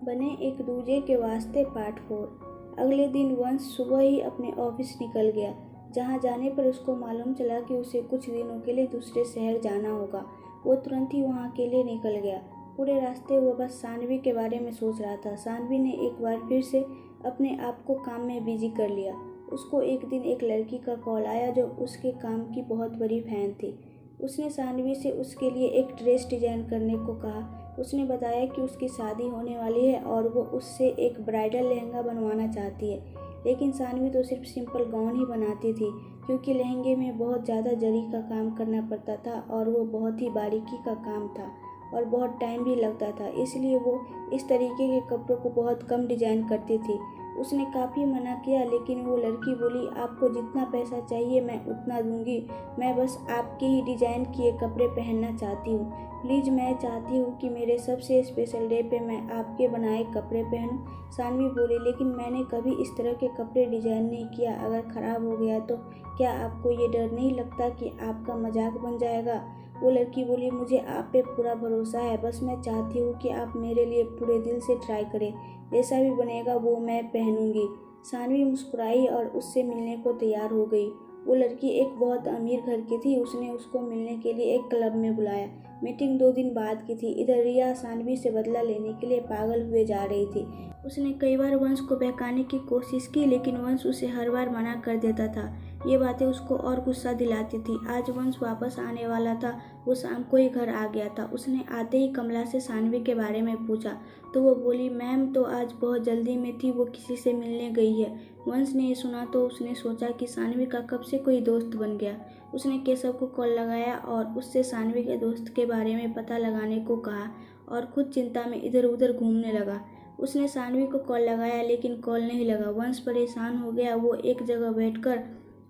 बने एक दूजे के वास्ते पार्ट 4। अगले दिन वंश सुबह ही अपने ऑफिस निकल गया। जहाँ जाने पर उसको मालूम चला कि उसे कुछ दिनों के लिए दूसरे शहर जाना होगा। वो तुरंत ही वहाँ अकेले निकल गया। पूरे रास्ते वो बस सानवी के बारे में सोच रहा था। सानवी ने एक बार फिर से अपने आप को काम में बिजी कर लिया। उसको एक दिन एक लड़की का कॉल आया जो उसके काम की बहुत बड़ी फैन थी। उसने सानवी से उसके लिए एक ड्रेस डिजाइन करने को कहा। उसने बताया कि उसकी शादी होने वाली है और वो उससे एक ब्राइडल लहंगा बनवाना चाहती है। लेकिन सानवी तो सिर्फ सिंपल गाउन ही बनाती थी, क्योंकि लहंगे में बहुत ज़्यादा जरी का काम करना पड़ता था और वो बहुत ही बारीकी का काम था और बहुत टाइम भी लगता था। इसलिए वो इस तरीके के कपड़ों को बहुत कम डिजाइन करती थी। उसने काफ़ी मना किया, लेकिन वो लड़की बोली, आपको जितना पैसा चाहिए मैं उतना दूंगी। मैं बस आपके ही डिज़ाइन किए कपड़े पहनना चाहती हूँ। प्लीज़, मैं चाहती हूँ कि मेरे सबसे स्पेशल डे पे मैं आपके बनाए कपड़े पहनूं। सानवी बोली, लेकिन मैंने कभी इस तरह के कपड़े डिजाइन नहीं किया। अगर ख़राब हो गया तो क्या आपको ये डर नहीं लगता कि आपका मजाक बन जाएगा? वो लड़की बोली, मुझे आप पे पूरा भरोसा है। बस मैं चाहती हूँ कि आप मेरे लिए पूरे दिल से ट्राई करें। जैसा भी बनेगा वो मैं पहनूंगी। सानवी मुस्कुराई और उससे मिलने को तैयार हो गई। वो लड़की एक बहुत अमीर घर की थी। उसने उसको मिलने के लिए एक क्लब में बुलाया। मीटिंग 2 दिन बाद की थी। इधर रिया सानवी से बदला लेने के लिए पागल हुए जा रही थी। उसने कई बार वंश को बहकाने की कोशिश की, लेकिन वंश उसे हर बार मना कर देता था। ये बातें उसको और गुस्सा दिलाती थी। आज वंश वापस आने वाला था। वो शाम को ही घर आ गया था। उसने आते ही कमला से सानवी के बारे में पूछा तो वो बोली, मैम तो आज बहुत जल्दी में थी, वो किसी से मिलने गई है। वंश ने ये सुना तो उसने सोचा कि सानवी का कब से कोई दोस्त बन गया। उसने केशव को कॉल लगाया और उससे सानवी के दोस्त के बारे में पता लगाने को कहा और खुद चिंता में इधर उधर घूमने लगा। उसने सानवी को कॉल लगाया, लेकिन कॉल नहीं लगा। वंश परेशान हो गया। वो एक जगह बैठकर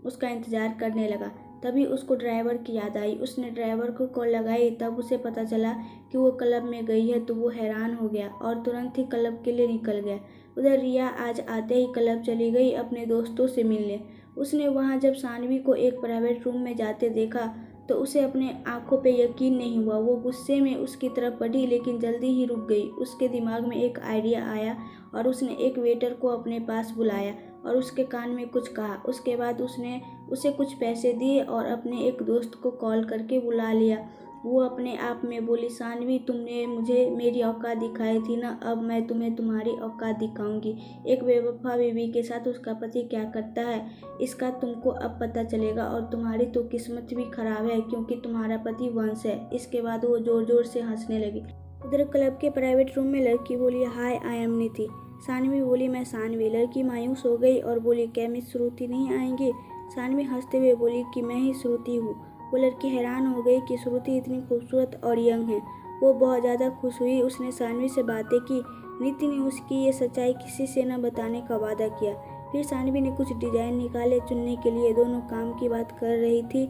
उसका इंतजार करने लगा। तभी उसको ड्राइवर की याद आई। उसने ड्राइवर को कॉल लगाई। तब उसे पता चला कि वो क्लब में गई है, तो वो हैरान हो गया और तुरंत ही क्लब के लिए निकल गया। उधर रिया आज आते ही क्लब चली गई अपने दोस्तों से मिलने। उसने वहां जब सानवी को एक प्राइवेट रूम में जाते देखा तो उसे अपने आंखों पे यकीन नहीं हुआ। वो गुस्से में उसकी तरफ बढ़ी, लेकिन जल्दी ही रुक गई। उसके दिमाग में एक आइडिया आया और उसने एक वेटर को अपने पास बुलाया और उसके कान में कुछ कहा। उसके बाद उसने उसे कुछ पैसे दिए और अपने एक दोस्त को कॉल करके बुला लिया। वो अपने आप में बोली, सानवी, तुमने मुझे मेरी औकात दिखाई थी ना, अब मैं तुम्हें तुम्हारी औकात दिखाऊंगी। एक बेवफा बीवी के साथ उसका पति क्या करता है, इसका तुमको अब पता चलेगा। और तुम्हारी तो किस्मत भी खराब है, क्योंकि तुम्हारा पति वंश है। इसके बाद वो जोर जोर से हंसने लगी। उधर क्लब के प्राइवेट रूम में लड़की बोली, हाय, आई एम नीति। सानवी बोली, मैं सानवी। लड़की मायूस हो गई और बोली, क्या मिस श्रुति नहीं आएंगी? सानवी हंसते हुए बोली कि मैं ही श्रुति हूँ। वो लड़की हैरान हो गई कि श्रुति इतनी खूबसूरत और यंग है। वो बहुत ज़्यादा खुश हुई। उसने सानवी से बातें की। नीति ने उसकी ये सच्चाई किसी से न बताने का वादा किया। फिर सानवी ने कुछ डिजाइन निकाले चुनने के लिए। दोनों काम की बात कर रही थी,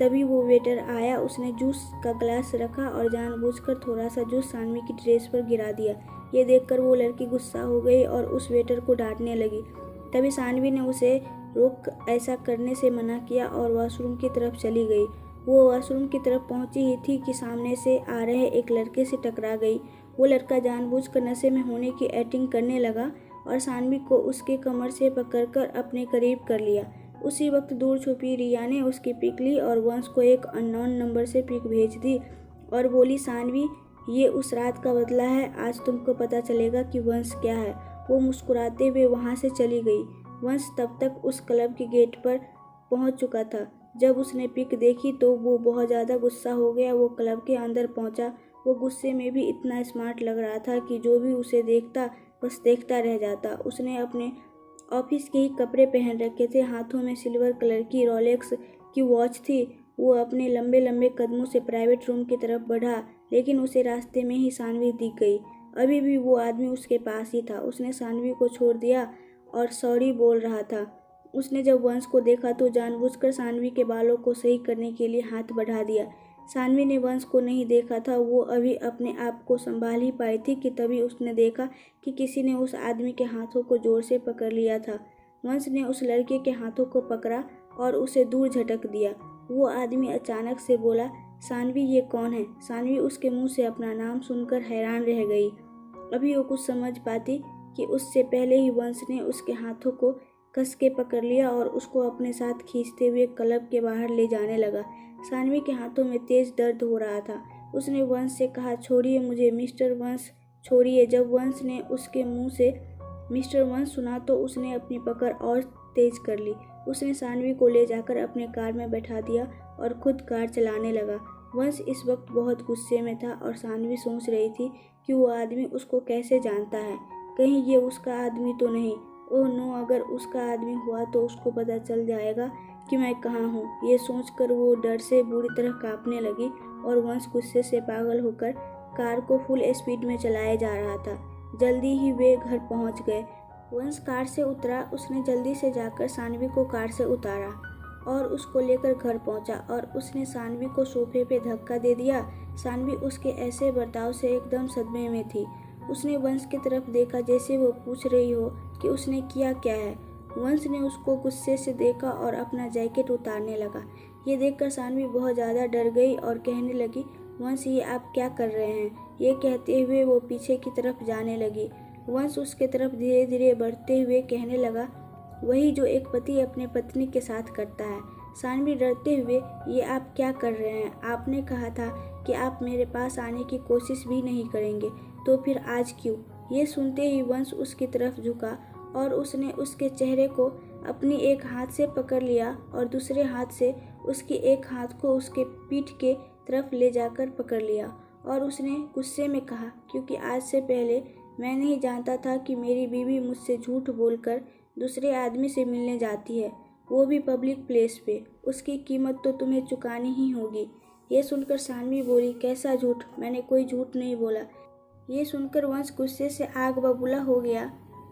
तभी वो वेटर आया। उसने जूस का ग्लास रखा और जानबूझकर थोड़ा सा जूस सानवी की ड्रेस पर गिरा दिया। ये देखकर वो लड़की गुस्सा हो गई और उस वेटर को डांटने लगी। तभी सानवी ने उसे रोक ऐसा करने से मना किया और वॉशरूम की तरफ चली गई। वो वॉशरूम की तरफ पहुंची ही थी कि सामने से आ रहे एक लड़के से टकरा गई। वो लड़का जानबूझकर नशे में होने की एक्टिंग करने लगा और सानवी को उसके कमर से पकड़कर अपने करीब कर लिया। उसी वक्त दूर छुपी रिया ने उसकी पिक ली और वंश को एक अननोन नंबर से पिक भेज दी और बोली, सानवी, ये उस रात का बदला है। आज तुमको पता चलेगा कि वंश क्या है। वो मुस्कुराते हुए वहाँ से चली गई। वंश तब तक उस क्लब के गेट पर पहुँच चुका था। जब उसने पिक देखी तो वो बहुत ज़्यादा गुस्सा हो गया। वो क्लब के अंदर पहुँचा। वो गुस्से में भी इतना स्मार्ट लग रहा था कि जो भी उसे देखता बस देखता रह जाता। उसने अपने ऑफिस के ही कपड़े पहन रखे थे। हाथों में सिल्वर कलर की रोलेक्स की वॉच थी। वो अपने लंबे लंबे कदमों से प्राइवेट रूम की तरफ बढ़ा, लेकिन उसे रास्ते में ही सानवी दिख गई। अभी भी वो आदमी उसके पास ही था। उसने सानवी को छोड़ दिया और सॉरी बोल रहा था। उसने जब वंश को देखा तो जानबूझकर सानवी के बालों को सही करने के लिए हाथ बढ़ा दिया। सानवी ने वंश को नहीं देखा था। वो अभी अपने आप को संभाल ही पाई थी कि तभी उसने देखा कि किसी ने उस आदमी के हाथों को जोर से पकड़ लिया था। वंश ने उस लड़के के हाथों को पकड़ा और उसे दूर झटक दिया। वो आदमी अचानक से बोला, सानवी, ये कौन है? सानवी उसके मुंह से अपना नाम सुनकर हैरान रह गई। अभी वो कुछ समझ पाती कि उससे पहले ही वंश ने उसके हाथों को कस के पकड़ लिया और उसको अपने साथ खींचते हुए क्लब के बाहर ले जाने लगा। सानवी के हाथों में तेज दर्द हो रहा था। उसने वंश से कहा, छोड़िए मुझे मिस्टर वंश, छोड़िए। जब वंश ने उसके मुंह से मिस्टर वंश सुना तो उसने अपनी पकड़ और तेज कर ली। उसने सानवी को ले जाकर अपने कार में बैठा दिया और खुद कार चलाने लगा। वंश इस वक्त बहुत गुस्से में था और सानवी सोच रही थी कि वो आदमी उसको कैसे जानता है। कहीं ये उसका आदमी तो नहीं। ओह नो, अगर उसका आदमी हुआ तो उसको पता चल जाएगा कि मैं कहाँ हूँ। ये सोचकर वो डर से बुरी तरह कांपने लगी और वंश गुस्से से पागल होकर कार को फुल स्पीड में चलाया जा रहा था। जल्दी ही वे घर पहुँच गए। वंश कार से उतरा। उसने जल्दी से जाकर सानवी को कार से उतारा और उसको लेकर घर पहुंचा और उसने सानवी को सोफे पे धक्का दे दिया। सानवी उसके ऐसे बर्ताव से एकदम सदमे में थी। उसने वंश की तरफ देखा जैसे वो पूछ रही हो कि उसने किया क्या है। वंश ने उसको गुस्से से देखा और अपना जैकेट उतारने लगा। ये देखकर सानवी बहुत ज़्यादा डर गई और कहने लगी, वंश ये आप क्या कर रहे हैं? ये कहते हुए वो पीछे की तरफ जाने लगी। वंश उसके तरफ धीरे धीरे बढ़ते हुए कहने लगा, वही जो एक पति अपने पत्नी के साथ करता है। सानवी डरते हुए, ये आप क्या कर रहे हैं? आपने कहा था कि आप मेरे पास आने की कोशिश भी नहीं करेंगे, तो फिर आज क्यों? ये सुनते ही वंश उसकी तरफ झुका और उसने उसके चेहरे को अपनी एक हाथ से पकड़ लिया और दूसरे हाथ से उसकी एक हाथ को उसके पीठ के तरफ ले जाकर पकड़ लिया और उसने गुस्से में कहा, क्योंकि आज से पहले मैं नहीं जानता था कि मेरी बीवी मुझसे झूठ बोलकर दूसरे आदमी से मिलने जाती है, वो भी पब्लिक प्लेस पे। उसकी कीमत तो तुम्हें चुकानी ही होगी। ये सुनकर सानवी बोली, कैसा झूठ? मैंने कोई झूठ नहीं बोला। ये सुनकर वंश गुस्से से आग बबूला हो गया।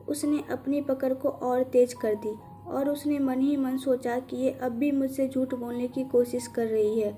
उसने अपनी पकड़ को और तेज कर दी और उसने मन ही मन सोचा कि ये अब भी मुझसे झूठ बोलने की कोशिश कर रही है।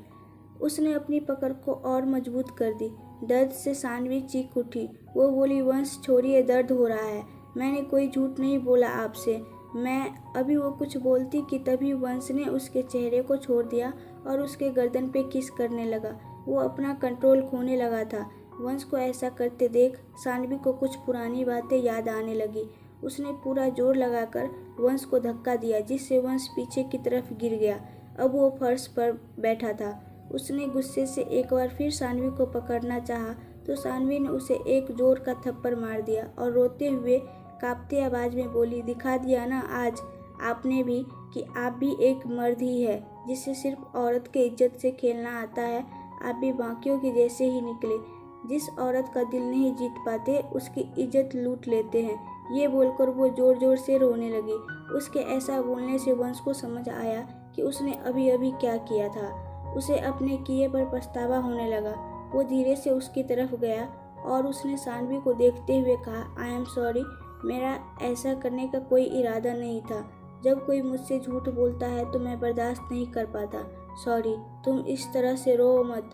उसने अपनी पकड़ को और मजबूत कर दी। दर्द से सानवी चीख उठी। वो बोली, वंश छोड़िए, दर्द हो रहा है। मैंने कोई झूठ नहीं बोला आपसे। मैं अभी वो कुछ बोलती कि तभी वंश ने उसके चेहरे को छोड़ दिया और उसके गर्दन पे किस करने लगा। वो अपना कंट्रोल खोने लगा था। वंश को ऐसा करते देख सानवी को कुछ पुरानी बातें याद आने लगी। उसने पूरा जोर लगाकर वंश को धक्का दिया जिससे वंश पीछे की तरफ गिर गया। अब वो फर्श पर बैठा था। उसने गुस्से से एक बार फिर सानवी को पकड़ना चाहा तो सानवी ने उसे एक जोर का थप्पड़ मार दिया और रोते हुए कांपते आवाज में बोली, दिखा दिया ना आज आपने भी कि आप भी एक मर्द ही है जिसे सिर्फ औरत के इज्जत से खेलना आता है। आप भी बाकियों के जैसे ही निकले। जिस औरत का दिल नहीं जीत पाते उसकी इज्जत लूट लेते हैं। ये बोलकर वो जोर जोर से रोने लगी। उसके ऐसा बोलने से वंश को समझ आया कि उसने अभी अभी क्या किया था। उसे अपने किए पर पछतावा होने लगा। वो धीरे से उसकी तरफ गया और उसने सानवी को देखते हुए कहा, आई एम सॉरी, मेरा ऐसा करने का कोई इरादा नहीं था। जब कोई मुझसे झूठ बोलता है तो मैं बर्दाश्त नहीं कर पाता। सॉरी, तुम इस तरह से रो मत।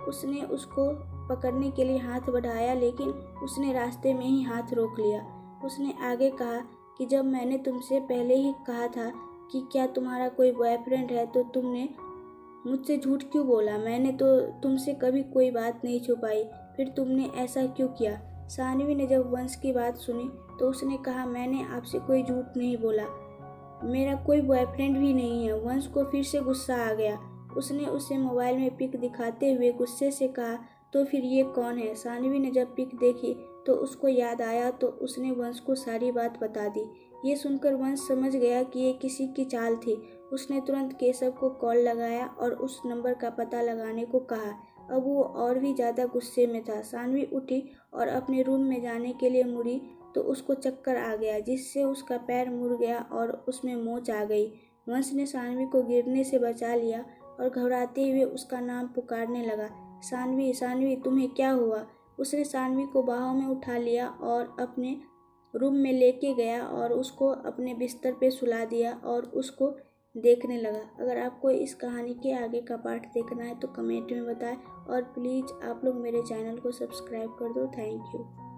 उसने उसको पकड़ने के लिए हाथ बढ़ाया लेकिन उसने रास्ते में ही हाथ रोक लिया। उसने आगे कहा कि जब मैंने तुमसे पहले ही कहा था कि क्या तुम्हारा कोई बॉयफ्रेंड है तो तुमने मुझसे झूठ क्यों बोला? मैंने तो तुमसे कभी कोई बात नहीं छुपाई, फिर तुमने ऐसा क्यों किया? सानवी ने जब वंश की बात सुनी तो उसने कहा, मैंने आपसे कोई झूठ नहीं बोला, मेरा कोई बॉयफ्रेंड भी नहीं है। वंश को फिर से गुस्सा आ गया। उसने उसे मोबाइल में पिक दिखाते हुए गुस्से से कहा, तो फिर ये कौन है? सानवी ने जब पिक देखी तो उसको याद आया तो उसने वंश को सारी बात बता दी। ये सुनकर वंश समझ गया कि ये किसी की चाल थी। उसने तुरंत केशव को कॉल लगाया और उस नंबर का पता लगाने को कहा। अब वो और भी ज़्यादा गुस्से में था। सानवी उठी और अपने रूम में जाने के लिए मुड़ी तो उसको चक्कर आ गया जिससे उसका पैर मुड़ गया और उसमें मोच आ गई। वंश ने सानवी को गिरने से बचा लिया और घबराते हुए उसका नाम पुकारने लगा, सानवी, सानवी, तुम्हें क्या हुआ? उसने सानवी को बाहों में उठा लिया और अपने रूम में लेके गया और उसको अपने बिस्तर पे सुला दिया और उसको देखने लगा। अगर आपको इस कहानी के आगे का पार्ट देखना है तो कमेंट में बताएं और प्लीज़ आप लोग मेरे चैनल को सब्सक्राइब कर दो। Thank you.